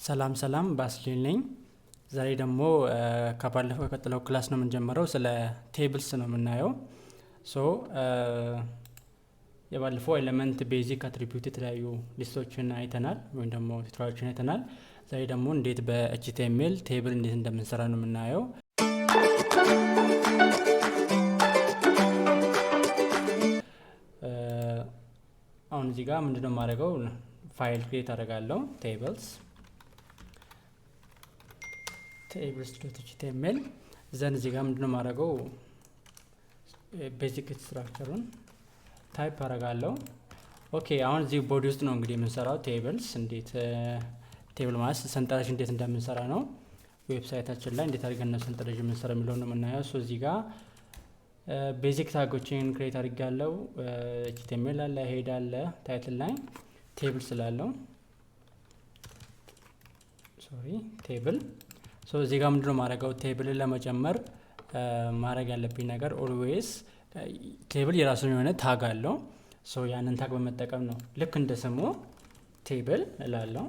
ሰላም ሰላም ባስሊን ነኝ። ዛሬ ደግሞ ከባለፈው ቀጥለው ክላስ ነው የምንጀምረው ስለ ቴብልስ ነው የምናየው። የባለፈው ኤሌመንት ቤዚክ አትሪቢዩት የተለያዩ ሊስቶችን አይተናል ወይም ደግሞ ቱቶሪያሎችን አይተናል። ዛሬ ደግሞ እንዴት በኤችቲኤምኤል ቴብል እንዴት እንደምንሰራ ነው የምናየው። አሁን እዚህ ጋር ምንድነው የማደርገው ፋይል ክሬት አደርጋለሁ tables.html ዘን እዚህ ጋር ምንድነው የማደርገው ቤዚክ ስትራክቸሩን ታይፕ አደርጋለሁ። ኦኬ አሁን እዚህ ቦዲ ውስጥ ነው እንግዲህ የምንሰራው ቴብልስ እንዴት ቴብል ማለት ሰንጠረዥ እንዴት እንደምንሰራ ነው። ዌብሳይታችን ላይ እንዴት አድርገን ነው ሰንጠረዥ የምንሰራ የሚለውን ነው የምናየው። እዚህ ጋር ቤዚክ ታጎችን ክሬት አድርጋለሁ። ኤችቲኤምኤል አለ፣ ሄድ አለ፣ ታይትል ላይ ቴብል ስላለው ቴብል እዚህ ጋር ምንድነው ማድረገው ቴብልን ለመጨመር ማድረግ ያለብኝ ነገር ኦልዌይስ ቴብል የራሱን የሆነ ታግ አለው። ያንን ታግ በመጠቀም ነው ልክ እንደ ስሙ ቴብል እላለሁ።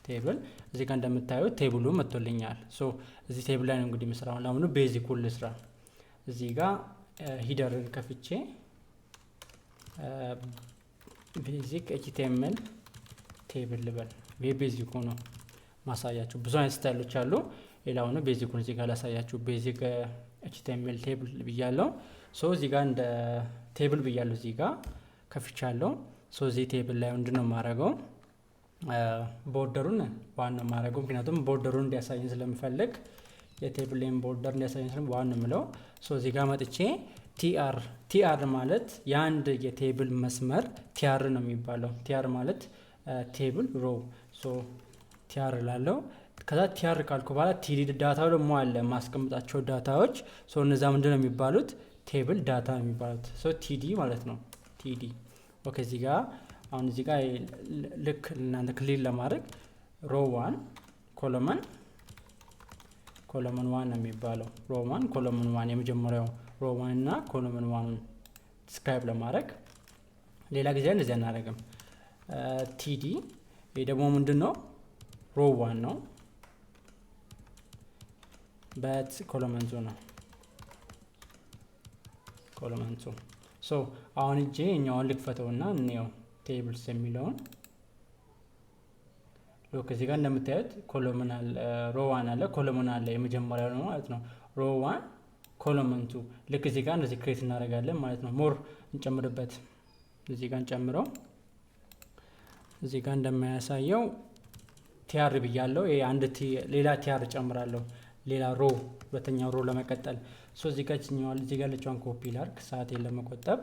ቴብል እዚህ ጋር እንደምታዩት ቴብሉ መጥቶልኛል። እዚህ ቴብል ላይ ነው እንግዲህ መስራው። አሁን ቤዚኩን ልስራ። እዚህ ጋር ሂደርን ከፍቼ ቤዚክ ኤችቲኤምኤል ቴብል ልበል። ይሄ ቤዚኩ ነው ማሳያችሁ። ብዙ አይነት ስታይሎች አሉ። ሌላው ነው ቤዚኩን እዚህ ጋር ላሳያችሁ። ቤዚክ ኤችቲኤምኤል ቴብል ብያለሁ። እዚህ ጋር እንደ ቴብል ብያለሁ። እዚህ ጋር ከፍቻለሁ። እዚህ ቴብል ላይ ምንድነው የማደርገው ቦርደሩን ዋን ነው የማደርገው። ምክንያቱም ቦርደሩን እንዲያሳየን ስለምፈልግ የቴብልን ቦርደር እንዲያሳየን ስለምፈልግ ዋን ነው የምለው። እዚህ ጋር መጥቼ ቲአር ማለት የአንድ የቴብል መስመር ቲአር ነው የሚባለው። ቲአር ማለት ቴብል ሮ ቲአር ላለው ከዛ ቲአር ካልኩ በኋላ ቲዲ ዳታው ደግሞ አለ ማስቀምጣቸው ዳታዎች። እነዛ ምንድነው የሚባሉት ቴብል ዳታ ነው የሚባሉት። ቲዲ ማለት ነው ቲዲ። ኦኬ እዚህ ጋር አሁን እዚህ ጋር ልክ እናንተ ክሊል ለማድረግ ሮ 1 ኮለመን 1 ነው የሚባለው። ሮ 1 ኮለመን 1 የመጀመሪያው ሮ 1 እና ኮለመን 1 ዲስክራይብ ለማድረግ ሌላ ጊዜ እንደዚህ አናደርግም። ቲዲ ይሄ ደግሞ ምንድነው ሮ 1 ነው በት ኮለመን 2 ነው ኮለመን 2። አሁን እጄ እኛውን ልክፈተውና እንየው ቴብልስ የሚለውን ሎክ እዚህ ጋር እንደምታዩት ኮለመን አለ፣ ሮ 1 አለ፣ ኮለመን አለ። የመጀመሪያው ነው ማለት ነው ሮ 1 ኮለመን 2። ልክ እዚህ ጋር እንደዚህ ክሬት እናደርጋለን ማለት ነው። ሞር እንጨምርበት። እዚህ ጋር እንጨምረው። እዚህ ጋር እንደማያሳየው ቲአር ብያለሁ። ይሄ አንድ ሌላ ቲአር ጨምራለሁ፣ ሌላ ሮ ሁለተኛው ሮ ለመቀጠል። እዚህ ጋር ጭኛዋል። እዚህ ጋር ለጫን ኮፒ ላርክ ሰዓቴን ለመቆጠብ።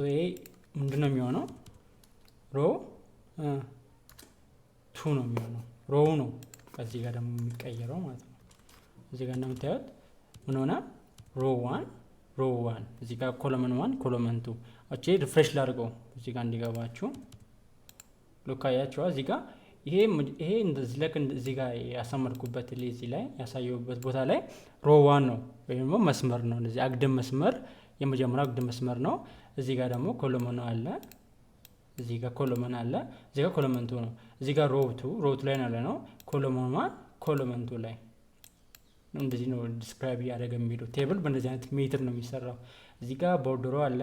ይሄ ምንድነው የሚሆነው ሮ 2 ነው የሚሆነው። ሮው ነው ከዚህ ጋር ደግሞ የሚቀየረው ማለት ነው። እዚህ ጋር እንደምታዩት ምን ሆነ ሮ 1 እዚህ ጋር ኮለመን 1 ኮለመን 2። እቺ ሪፍሬሽ ላድርገው እዚህ ጋር እንዲገባችሁ። ሉካያችሁ እዚህ ጋር ይሄ እንደዚህ ለክ እዚህ ጋር ያሰመርኩበት እዚህ ላይ ያሳየውበት ቦታ ላይ ሮ 1 ነው ወይም መስመር ነው። እንደዚህ አግድም መስመር የመጀመሪያው አግድም መስመር ነው። እዚህ ጋር ደግሞ ኮለመን አለ፣ እዚህ ጋር ኮለመን አለ፣ እዚህ ጋር ኮለመን 2 ነው። እዚህ ጋር ሮ 2 ላይ ነው ኮለመን 1 ኮለመን 2 ላይ እንደዚህ ነው ዲስክራይብ ያደረገ የሚለው። ቴብል በእንደዚህ አይነት ሜትር ነው የሚሰራው። እዚህ ጋር ቦርደሩ አለ፣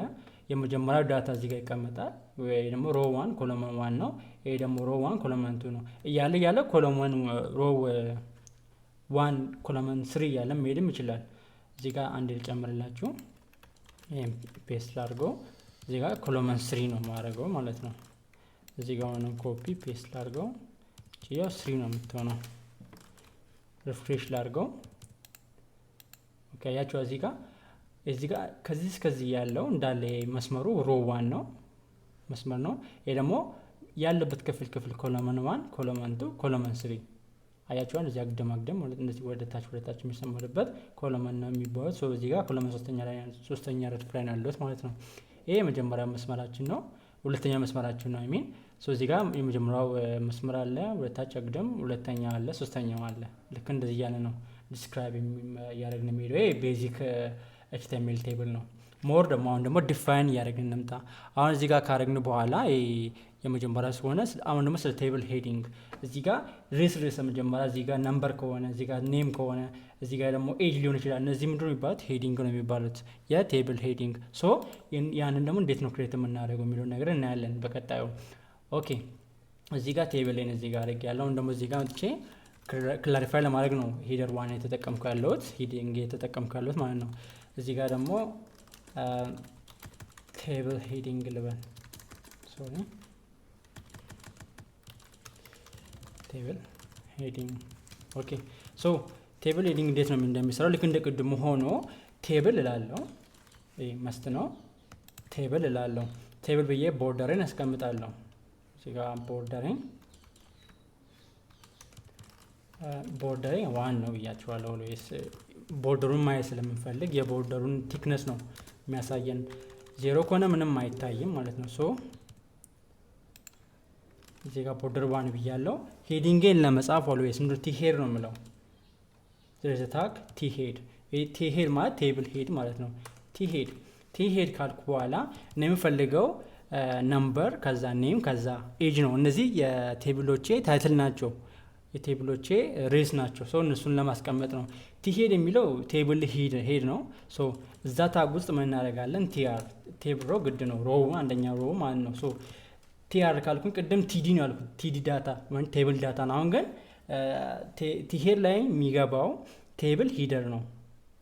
የመጀመሪያው ዳታ እዚህ ጋር ይቀመጣል። ወይ ደግሞ ሮ 1 ኮለመን 1 ነው። ይሄ ደግሞ ሮ 1 ኮለመን 2 ነው እያለ ኮለመን ሮ 1 ኮለመን 3 እያለ መሄድም ይችላል። እዚህ ጋር አንድ ልጨምርላችሁ። ይሄን ፔስት ላድርገው። እዚህ ጋር ኮለመን 3 ነው ማድረገው ማለት ነው። እዚህ ጋር ሆነ ኮፒ ፔስት ላድርገው። ያው 3 ነው የምትሆነው። ሪፍሬሽ ላድርገው። ኦኬ ያቸው እዚህ ጋር ከዚህ እስከዚህ ያለው እንዳለ መስመሩ ሮ 1 ነው መስመር ነው። ይሄ ደግሞ ያለበት ክፍል ኮለመን 1 ኮለመን 2 ኮለመን 3 አያችኋል። እዚህ አግደም ማለት እንደዚህ ወደ ታች የሚሰመርበት ኮለመን ነው የሚባለው። እዚህ ጋር ኮለመን 3ኛ ረድፍ ላይ ነው ያለው ማለት ነው። ይሄ የመጀመሪያው መስመራችን ነው። ሁለተኛ መስመራችን ነው አይሚን። እዚህ ጋር የመጀመሪያው መስመር አለ፣ ወደ ታች አግደም፣ ሁለተኛ አለ፣ ሶስተኛው አለ። ልክ እንደዚህ ያለ ነው ዲስክራይብ ያደረግን የሚለው። ይሄ ቤዚክ ኤችቲኤምኤል ቴብል ነው። ሞር ደግሞ አሁን ደግሞ ዲፋይን እያደረግን እንምጣ። አሁን እዚህ ጋር ካረግን በኋላ የመጀመሪያ ስለሆነ አሁን ደግሞ ስለ ቴብል ሄዲንግ እዚህ ጋር ርዕስ መጀመሪያ እዚህ ጋር ነምበር ከሆነ እዚህ ጋር ኔም ከሆነ እዚህ ጋር ደግሞ ኤጅ ሊሆን ይችላል። እነዚህ ምንድን ነው የሚባሉት? ሄዲንግ ነው የሚባሉት፣ የቴብል ሄዲንግ። ሶ ያንን ደግሞ እንዴት ነው ክሬት የምናደርገው የሚለው ነገር እናያለን በቀጣዩ። ኦኬ እዚህ ጋር ቴብልን እዚህ ጋር አድርጌ ያለው ደግሞ እዚህ ጋር መጥቼ ክላሪፋይ ለማድረግ ነው ሄደር ዋን የተጠቀምኩ ያለሁት ሄዲንግ የተጠቀምኩ ያለሁት ማለት ነው። እዚህ ጋር ደግሞ ቴብል ሄዲንግ ልበል፣ ሶሪ ቴብል ሄዲንግ። ኦኬ ሶ ቴብል ሄዲንግ እንዴት ነው እንደሚሰራው ልክ እንደ ቅድሙ ሆኖ ቴብል እላለሁ፣ መስት ነው ቴብል እላለሁ። ቴብል ብዬ ቦርደሬን አስቀምጣለሁ። እዚህ ጋር ቦርደሬ ዋን ነው ብያቸዋለሁ። ቦርደሩን ማየት ስለምንፈልግ የቦርደሩን ቲክነስ ነው የሚያሳየን። ዜሮ ከሆነ ምንም አይታይም ማለት ነው። ሶ እዚህ ጋር ቦርደር ዋን ብያለሁ። ሄዲንግን ለመጻፍ ኦልዌይስ ምንድን ቲ ሄድ ነው የምለው። ዘርዝ ታክ ቲ ሄድ ማለት ቴብል ሄድ ማለት ነው። ቲ ሄድ ካልኩ በኋላ እኔ የምፈልገው ነምበር ከዛ ኔም ከዛ ኤጅ ነው። እነዚህ የቴብሎቼ ታይትል ናቸው፣ የቴብሎቼ ሬስ ናቸው። ሰው እነሱን ለማስቀመጥ ነው። ቲሄድ የሚለው ቴብል ሄድ ነው። ሶ እዛ ታግ ውስጥ ምን እናደርጋለን? ቲአር ቴብል ሮ ግድ ነው። ሮው አንደኛ ሮው ማለት ነው። ሶ ቲአር ካልኩኝ ቅድም ቲዲ ነው ያልኩት፣ ቲዲ ዳታ ወይ ቴብል ዳታ ነው። አሁን ግን ቲሄድ ላይ የሚገባው ቴብል ሂደር ነው፣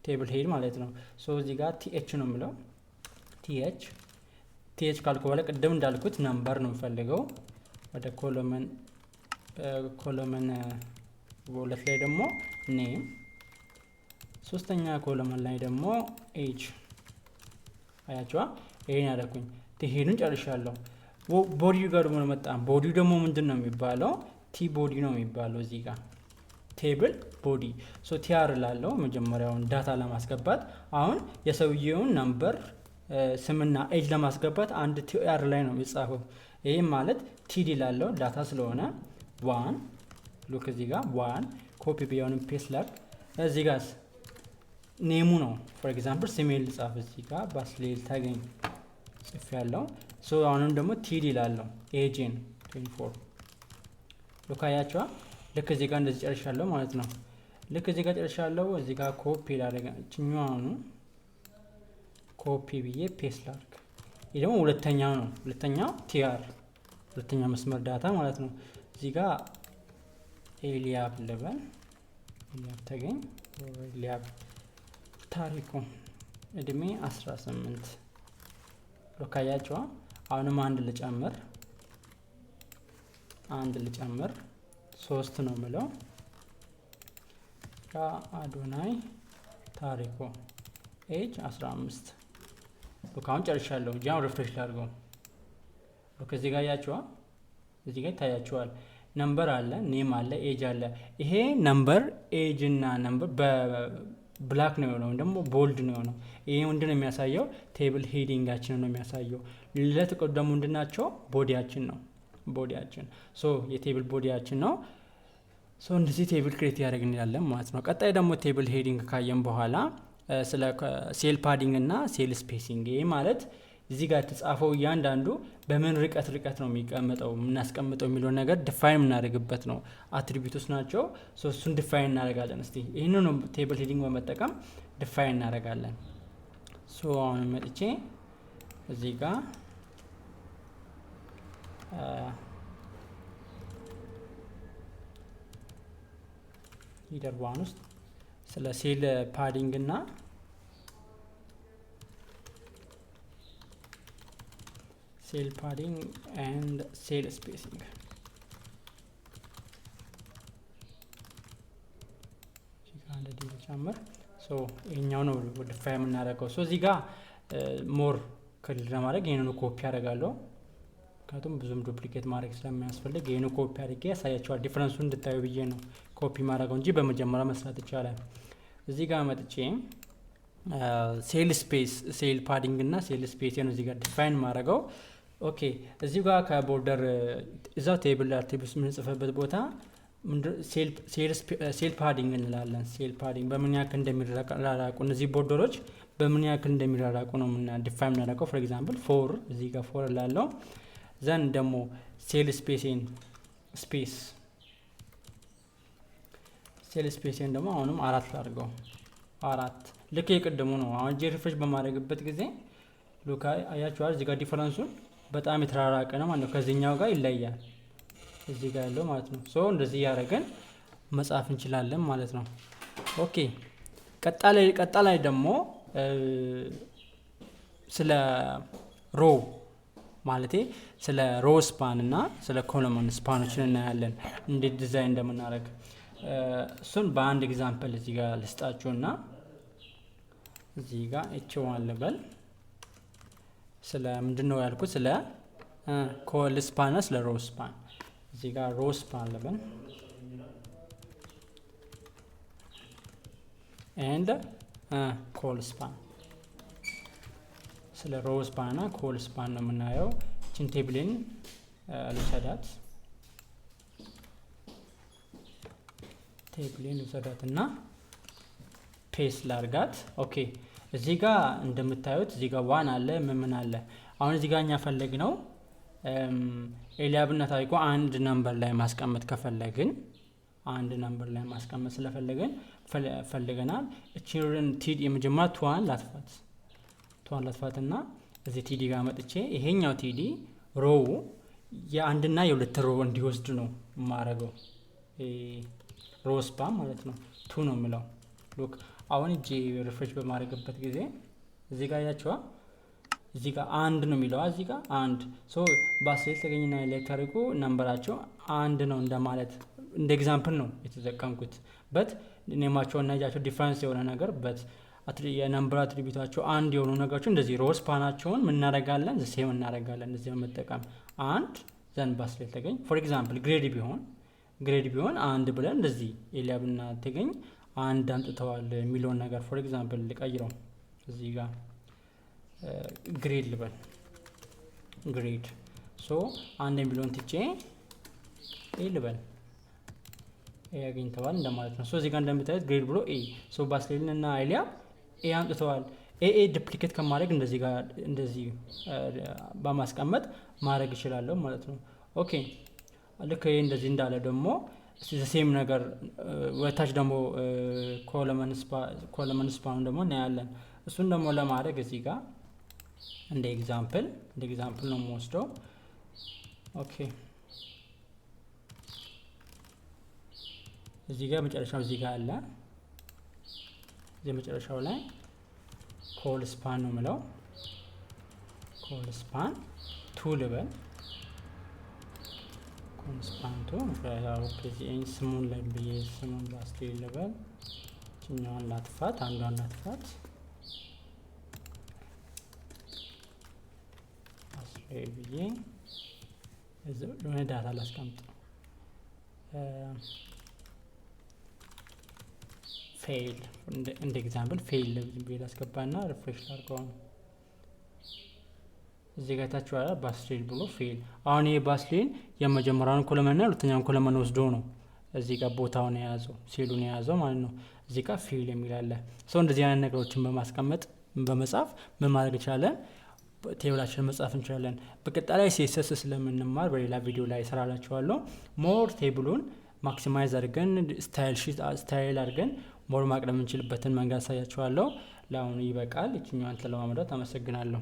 ቴብል ሄድ ማለት ነው። ሶ እዚህ ጋር ቲኤች ነው የምለው። ቲኤች ካልኩ በኋላ ቅድም እንዳልኩት ነምበር ነው የምፈልገው። ወደ ኮሎመን በሁለት ላይ ደግሞ ኔም፣ ሶስተኛ ኮሎመን ላይ ደግሞ ኤጅ። አያቸዋ ይሄን ያደረኩኝ ቲሄዱን ጨርሻለሁ። ቦዲው ጋር ደግሞ መጣ። ቦዲው ደግሞ ምንድን ነው የሚባለው? ቲ ቦዲ ነው የሚባለው። እዚህ ጋር ቴብል ቦዲ። ሶ ቲአር ላለው መጀመሪያውን ዳታ ለማስገባት አሁን የሰውየውን ነምበር ስምና ኤጅ ለማስገባት አንድ ቲአር ላይ ነው የሚጻፈው። ይህም ማለት ቲዲ ላለው ዳታ ስለሆነ ዋን ሉክ እዚህ ጋር ዋን ኮፒ ቢሆንም ፔስት ላክ። እዚህ ጋር ኔሙ ነው ፎር ኤግዛምፕል ስሜል ጻፍ። እዚህ ጋር ባስሌል ታገኝ ጽፍ ያለው። ሶ አሁንም ደግሞ ቲዲ ላለው ኤጅን 24 ሉክ አያቸዋ። ልክ እዚህ ጋር እንደዚህ ጨርሻለሁ ማለት ነው። ልክ እዚህ ጋር ጨርሻለሁ። እዚህ ጋር ኮፒ ላደረገ እችኛዋኑ ኮፒ ብዬ ፔስት ላድርግ። ይህ ደግሞ ሁለተኛው ነው። ሁለተኛው ቲአር ሁለተኛ መስመር ዳታ ማለት ነው። እዚህ ጋር ኤልያብ ልበል፣ ኤልያብ ተገኝ፣ ኤልያብ ታሪኩ እድሜ 18 ሎካያቸዋ። አሁንም አንድ ልጨምር 3 ነው ምለው። አዶናይ ታሪኩ ኤጅ 15 ሉካውን ጨርሻለሁ። ጃም ሪፍሬሽ ላድርገው። ሉክ እዚህ ጋር ያያችኋ፣ እዚህ ጋር ይታያችኋል። ነምበር አለ፣ ኔም አለ፣ ኤጅ አለ። ይሄ ነምበር ኤጅ እና ነምበር በብላክ ነው የሆነው፣ ደግሞ ቦልድ ነው የሆነው። ይሄ ምንድን ነው የሚያሳየው? ቴብል ሄዲንጋችንን ነው የሚያሳየው። ለተቀዱ ደግሞ ምንድን ናቸው? ቦዲያችን ነው፣ ቦዲያችን። ሶ የቴብል ቦዲያችን ነው። ሶ እንደዚህ ቴብል ክሬት ያደርግን ያለን ማለት ነው። ቀጣይ ደግሞ ቴብል ሄዲንግ ካየን በኋላ ስለ ሴል ፓዲንግ እና ሴል ስፔሲንግ። ይሄ ማለት እዚህ ጋር የተጻፈው እያንዳንዱ በምን ርቀት ነው የሚቀመጠው የምናስቀምጠው የሚለውን ነገር ዲፋይን የምናደርግበት ነው። አትሪቢዩቶች ናቸው። እሱን ዲፋይን እናደርጋለን። እስቲ ይህንን ነው ቴብል ሄዲንግ በመጠቀም ዲፋይን እናደርጋለን። አሁን መጥቼ እዚህ ጋር ሂደር ዋን ውስጥ ስለ ሴል ፓዲንግ እና ሴል ፓዲንግ ኤንድ ሴል ስፔሲንግ ጨምር። ይህኛው ነው ዲፋይን የምናደርገው። እዚህ ጋር ሞር ክልል ለማድረግ ይህንኑ ኮፒ አደርጋለሁ። ምክንያቱም ብዙም ዱፕሊኬት ማድረግ ስለሚያስፈልግ ይህን ኮፒ አድርጌ ያሳያቸዋል። ዲፍረንሱ እንድታዩ ብዬ ነው ኮፒ ማድረገው እንጂ በመጀመሪያ መስራት ይቻላል። እዚህ ጋር መጥቼ ሴል ስፔስ ሴል ፓዲንግ እና ሴል ስፔስ ነው እዚህ ጋር ዲፋይን ማድረገው። ኦኬ እዚህ ጋር ከቦርደር እዛው ቴብል አርቲክልስ የምንጽፍበት ቦታ ሴል ፓዲንግ እንላለን። ሴል ፓዲንግ በምን ያክል እንደሚራራቁ እነዚህ ቦርደሮች በምን ያክል እንደሚራራቁ ነው ዲፋይን እናደርገው። ፎር ኤግዛምፕል ፎር እዚህ ጋር ፎር ላለው ዘን ደግሞ ሴል ስፔስን ደግሞ አሁንም 4 ላድርገው 4 ልክ የቀደሙ ነው። አሁን ሪፍሬሽ በማድረግበት ጊዜ ሉክ አያችኋል እዚህ ጋር ዲፈረንሱን በጣም የተራራቀ ነው ማለት ነው። ከዚህኛው ጋር ይለያል እዚህ ጋር ያለው ማለት ነው። ሶ እንደዚህ ያደረገን መጻፍ እንችላለን ማለት ነው። ኦኬ ቀጣላይ ደግሞ ስለ ሮ ማለቴ ስለ ሮ ስፓን እና ስለ ኮለመን ስፓኖችን እናያለን እንዴት ዲዛይን እንደምናደርግ። እሱን በአንድ ኤግዛምፕል እዚህ ጋር ልስጣችሁና እዚህ ጋር ኤች1 ልበል። ስለ ምንድነው ያልኩት? ስለ ኮል ስፓን እና ስለ ሮ ስፓን። እዚህ ጋር ሮ ስፓን ልበል ኤንድ ኮል ስፓን። ስለ ሮ ስፓን እና ኮል ስፓን ነው የምናየው። እቺን ቴብልን ልውሰዳት እና ፔስት ላርጋት። ኦኬ እዚህ ጋር እንደምታዩት እዚህ ጋር ዋን አለ ምን አለ። አሁን እዚህ ጋር እኛ ፈለግነው ኤሊያብና ታሪኩ አንድ ነምበር ላይ ማስቀመጥ ከፈለግን አንድ ነምበር ላይ ማስቀመጥ ፈልገናል። እቺን ቲዲ የመጀመሪያ ቷን ላጥፋትና እዚህ ቲዲ ጋር መጥቼ ይሄኛው ቲዲ ሮው የአንድና የሁለት ሮ እንዲወስድ ነው ማረገው። ሮ ስፓን ማለት ነው 2 ነው የሚለው። ሉክ አሁን እጂ ሪፍሬሽ በማድረግበት ጊዜ እዚህ ጋር ያያችኋ እዚህ ጋር አንድ ነው የሚለው እዚህ ጋር አንድ ሶ ባስሌት ተገኝና ኤሌክትሪኩ ነምበራቸው አንድ ነው እንደማለት እንደ ኤግዛምፕል ነው የተጠቀምኩት። በት ኔማቸው እና ያያቸው ዲፈረንስ የሆነ ነገር በት የነምበር አትሪቢዩታቸው አንድ የሆኑ ነገሮች እንደዚህ ሮ ስፓናቸውን ምን እናደርጋለን ሴም እናደርጋለን እንደዚህ በመጠቀም አንድ ዘን ባስሌት ተገኝ ፎር ኤግዛምፕል ግሬድ ቢሆን አንድ ብለን እንደዚህ ኤሊያብና ተገኝ አንድ አምጥተዋል የሚለውን ነገር ፎር ኤግዛምፕል ልቀይረው እዚህ ጋር ግሬድ ልበል ግሬድ ሶ አንድ የሚለውን ትቼ ኤ ልበል ኤ አግኝተዋል እንደማለት ነው። ሶ እዚህ ጋር እንደምታዩት ግሬድ ብሎ ኤ ሶ ባስሌልን እና ኤሊያብ ኤ አምጥተዋል። ኤ ዱፕሊኬት ከማድረግ እንደዚህ ጋር እንደዚህ በማስቀመጥ ማድረግ ይችላል ማለት ነው። ኦኬ ልክ ይሄ እንደዚህ እንዳለ ደግሞ ሴም ነገር ወታች ደግሞ ኮለመን ስፓን ደግሞ እናያለን። እሱን ደግሞ ለማድረግ እዚህ ጋር እንደ ኤግዛምፕል ነው የምወስደው። ኦኬ እዚህ ጋር መጨረሻው እዚህ ጋር አለ። እዚህ መጨረሻው ላይ ኮል ስፓን ነው የምለው። ኮል ስፓን 2 ልበል ኮንስፓንቱ ኦኬ ስሙን ላይ ብዬ ስሙን ባስሌት ልበል። እኛውን ላጥፋት አንዷን ላጥፋት ባስሌት ብዬ እዚህ ለሆነ ዳታ ላስቀምጥ። ፌል እንደ ኤግዛምፕል ፌል ብዬ ላስገባና ሪፍሬሽ ላድርገው። እዚህ ጋር ታች ዋላ ባስሌት ብሎ ፌል። አሁን ይሄ ባስሌት የመጀመሪያውን ኮለመንና ሁለተኛውን ኮለመን ወስዶ ነው እዚህ ጋር ቦታውን የያዘው ሴሉን የያዘው ማለት ነው። እዚህ ጋር ፌል የሚል አለ። ሰው እንደዚህ አይነት ነገሮችን በማስቀመጥ በመጻፍ ምን ማድረግ እንችላለን? ቴብላችን መጻፍ እንችላለን። በቀጣይ ሲኤስኤስ ስለምንማር በሌላ ቪዲዮ ላይ እስራላቸዋለው። ሞር ቴብሉን ማክሲማይዝ አድርገን ስታይል አድርገን ሞር ማቅረብ የምንችልበትን መንገድ አሳያቸዋለሁ። ለአሁኑ ይበቃል። እቺኛዋን ለማምረት አመሰግናለሁ።